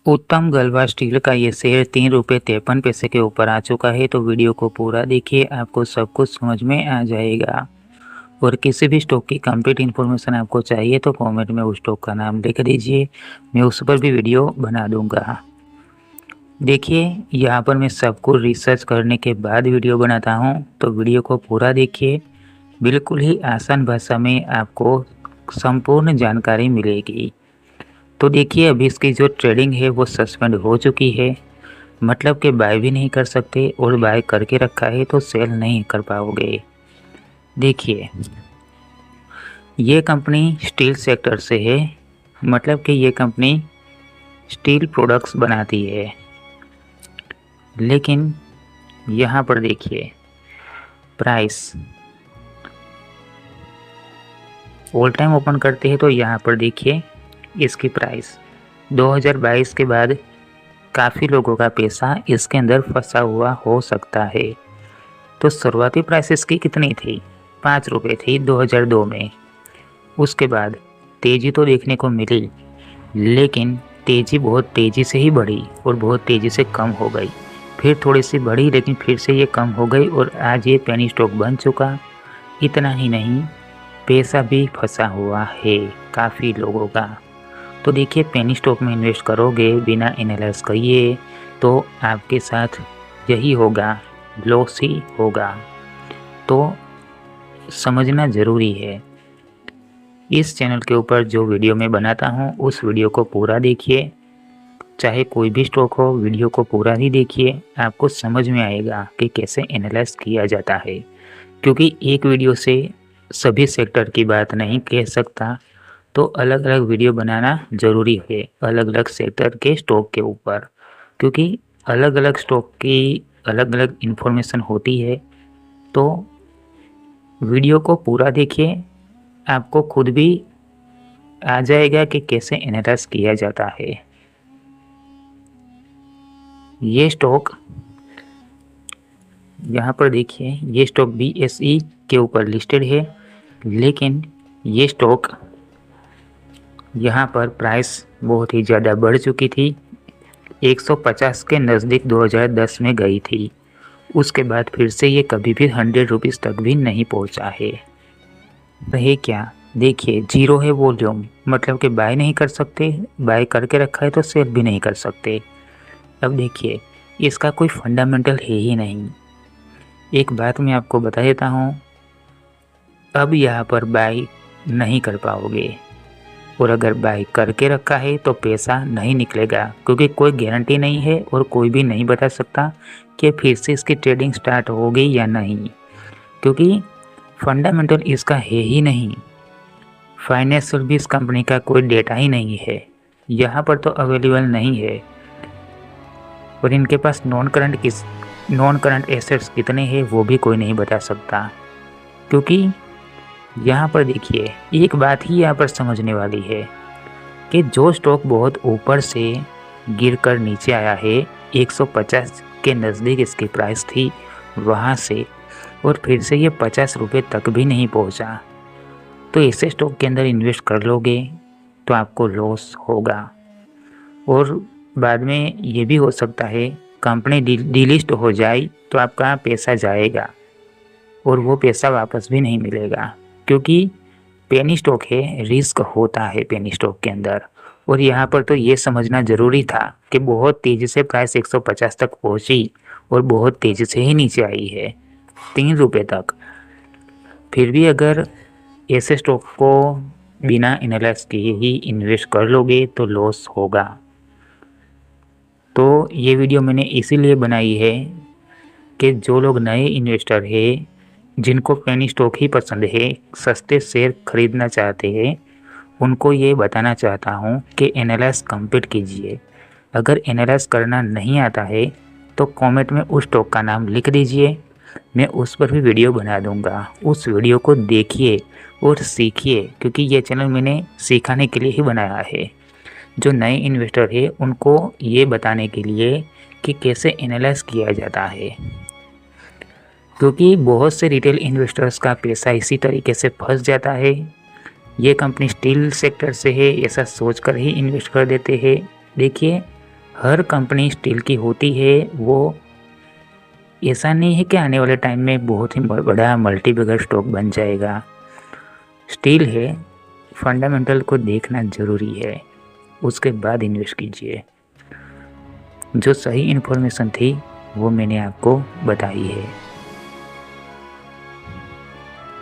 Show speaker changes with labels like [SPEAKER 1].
[SPEAKER 1] उत्तम गलवा स्टील का ये शेयर 3 रुपये 53 पैसे के ऊपर आ चुका है। तो वीडियो को पूरा देखिए, आपको सब कुछ समझ में आ जाएगा। और किसी भी स्टॉक की कंप्लीट इन्फॉर्मेशन आपको चाहिए तो कमेंट में उस स्टॉक का नाम लिख दीजिए, मैं उस पर भी वीडियो बना दूंगा। देखिए, यहाँ पर मैं सब कुछ रिसर्च करने के बाद वीडियो बनाता हूँ, तो वीडियो को पूरा देखिए। बिल्कुल ही आसान भाषा में आपको संपूर्ण जानकारी मिलेगी। तो देखिए, अभी इसकी जो ट्रेडिंग है वो सस्पेंड हो चुकी है, मतलब कि बाय भी नहीं कर सकते, और बाय करके रखा है तो सेल नहीं कर पाओगे। देखिए, ये कंपनी स्टील सेक्टर से है, मतलब कि ये कंपनी स्टील प्रोडक्ट्स बनाती है। लेकिन यहाँ पर देखिए, प्राइस ऑल टाइम ओपन करते हैं तो यहाँ पर देखिए इसकी प्राइस 2022 के बाद काफ़ी लोगों का पैसा इसके अंदर फंसा हुआ हो सकता है। तो शुरुआती प्राइस इसकी कितनी थी? 5 रुपये थी 2002 में। उसके बाद तेज़ी तो देखने को मिली, लेकिन तेज़ी बहुत तेज़ी से ही बढ़ी और बहुत तेज़ी से कम हो गई। फिर थोड़ी सी बढ़ी, लेकिन फिर से ये कम हो गई और आज ये पेनी स्टॉक बन चुका। इतना ही नहीं, पैसा भी फंसा हुआ है काफ़ी लोगों का। तो देखिए, पेनी स्टॉक में इन्वेस्ट करोगे बिना एनालाइज करिए तो आपके साथ यही होगा, लॉस ही होगा। तो समझना ज़रूरी है। इस चैनल के ऊपर जो वीडियो मैं बनाता हूँ उस वीडियो को पूरा देखिए, चाहे कोई भी स्टॉक हो, वीडियो को पूरा ही देखिए, आपको समझ में आएगा कि कैसे एनालाइज किया जाता है। क्योंकि एक वीडियो से सभी सेक्टर की बात नहीं कह सकता, तो अलग अलग वीडियो बनाना ज़रूरी है अलग अलग सेक्टर के स्टॉक के ऊपर, क्योंकि अलग अलग स्टॉक की अलग अलग इन्फॉर्मेशन होती है। तो वीडियो को पूरा देखिए, आपको खुद भी आ जाएगा कि कैसे एनालाइज किया जाता है। ये स्टॉक यहाँ पर देखिए, ये स्टॉक BSE के ऊपर लिस्टेड है, लेकिन ये स्टॉक यहाँ पर प्राइस बहुत ही ज़्यादा बढ़ चुकी थी, 150 के नज़दीक 2010 में गई थी। उसके बाद फिर से ये कभी भी 100 रुपीज़ तक भी नहीं पहुँचा है। रहे क्या? देखिए, जीरो है वॉल्यूम, मतलब कि बाय नहीं कर सकते, बाय करके रखा है तो सेल भी नहीं कर सकते। अब देखिए, इसका कोई फंडामेंटल है ही नहीं। एक बात मैं आपको बता देता हूँ, अब यहाँ पर बाय नहीं कर पाओगे, और अगर बाय करके रखा है तो पैसा नहीं निकलेगा, क्योंकि कोई गारंटी नहीं है और कोई भी नहीं बता सकता कि फिर से इसकी ट्रेडिंग स्टार्ट होगी या नहीं, क्योंकि फंडामेंटल इसका है ही नहीं। फाइनेंशियल भी इस कंपनी का कोई डेटा ही नहीं है, यहाँ पर तो अवेलेबल नहीं है। और इनके पास नॉन करंट एसेट्स कितने हैं वो भी कोई नहीं बता सकता। क्योंकि यहाँ पर देखिए, एक बात ही यहाँ पर समझने वाली है कि जो स्टॉक बहुत ऊपर से गिरकर नीचे आया है, 150 के नज़दीक इसकी प्राइस थी वहाँ से, और फिर से ये 50 रुपये तक भी नहीं पहुँचा, तो ऐसे स्टॉक के अंदर इन्वेस्ट कर लोगे तो आपको लॉस होगा। और बाद में ये भी हो सकता है कंपनी डिलिस्ट हो जाए तो आपका पैसा जाएगा और वो पैसा वापस भी नहीं मिलेगा, क्योंकि पेनी स्टॉक है, रिस्क होता है पेनी स्टॉक के अंदर। और यहाँ पर तो ये समझना ज़रूरी था कि बहुत तेज़ी से प्राइस 150 तक पहुँची और बहुत तेज़ी से ही नीचे आई है 3 रुपये तक। फिर भी अगर ऐसे स्टॉक को बिना एनालाइज किए ही इन्वेस्ट कर लोगे तो लॉस होगा। तो ये वीडियो मैंने इसीलिए बनाई है कि जो लोग नए इन्वेस्टर हैं, जिनको पेनी स्टॉक ही पसंद है, सस्ते शेयर खरीदना चाहते हैं, उनको ये बताना चाहता हूँ कि एनालाइज कंप्लीट कीजिए। अगर एनालाइज करना नहीं आता है तो कमेंट में उस स्टॉक का नाम लिख दीजिए, मैं उस पर भी वीडियो बना दूँगा। उस वीडियो को देखिए और सीखिए, क्योंकि ये चैनल मैंने सिखाने के लिए ही बनाया है। जो नए इन्वेस्टर है उनको ये बताने के लिए कि कैसे एनालाइज किया जाता है, क्योंकि बहुत से रिटेल इन्वेस्टर्स का पैसा इसी तरीके से फंस जाता है। ये कंपनी स्टील सेक्टर से है ऐसा सोचकर ही इन्वेस्ट कर देते हैं। देखिए, हर कंपनी स्टील की होती है, वो ऐसा नहीं है कि आने वाले टाइम में बहुत ही बड़ा मल्टी बैगर स्टॉक बन जाएगा। स्टील है, फंडामेंटल को देखना ज़रूरी है, उसके बाद इन्वेस्ट कीजिए। जो सही इन्फॉर्मेशन थी वो मैंने आपको बताई है।